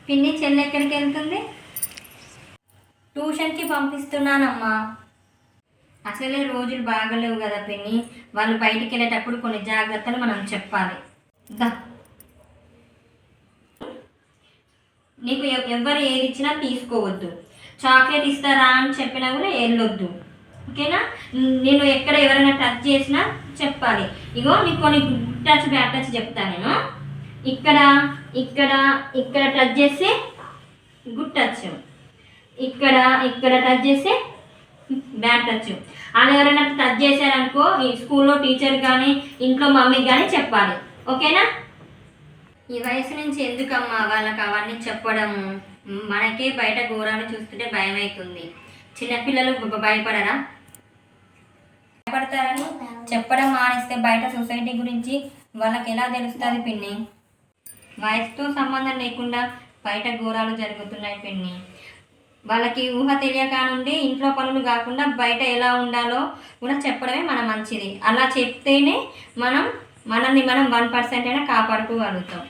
పిన్ని చెల్లి ఎక్కడికి వెళ్తుంది? ట్యూషన్కి పంపిస్తున్నానమ్మా. అసలే రోజులు బాగలేవు కదా పిన్ని, వాళ్ళు బయటికి వెళ్ళేటప్పుడు కొన్ని జాగ్రత్తలు మనం చెప్పాలి. దా, నీకు ఎవరు ఏది ఇచ్చినా తీసుకోవద్దు. చాక్లెట్ ఇస్తారా అని చెప్పినా కూడా వెళ్ళొద్దు, ఓకేనా? నేను ఎక్కడ ఎవరైనా టచ్ చేసినా చెప్పాలి. ఇగో నీకు కొన్ని గుడ్ టచ్ బ్యాడ్ టచ్ చెప్తాను నేను. ఇక్కడ ఇక్కడ ఇక్కడ టచ్ చేస్తే గుడ్ టచ్, ఇక్కడ ఇక్కడ టచ్ చేస్తే బ్యాడ్ టచ్. అని ఎవరైనా టచ్ చేశారనుకో ఈ స్కూల్లో టీచర్ కానీ ఇంట్లో మమ్మీకి కానీ చెప్పాలి, ఓకేనా? ఈ వయసు నుంచి ఎందుకమ్మా వాళ్ళకి అవన్నీ చెప్పడము? మనకే బయట ఘోరాన్ని చూస్తుంటే భయం అవుతుంది. చిన్నపిల్లలు భయపడరా? భయపడతారని చెప్పడం మానేస్తే బయట సొసైటీ గురించి వాళ్ళకి ఎలా తెలుస్తుంది పిన్ని? వయసుతో సంబంధం లేకుండా బయట ఘోరాలు జరుగుతున్నాయి పిన్ని. వాళ్ళకి ఊహ తెలియక నుండి ఇంట్లో పనులు కాకుండా బయట ఎలా ఉండాలో కూడా చెప్పడమే మన మంచిది. అలా చెప్తేనే మనల్ని మనం 1% అయినా కాపాడుకోగలుగుతాం.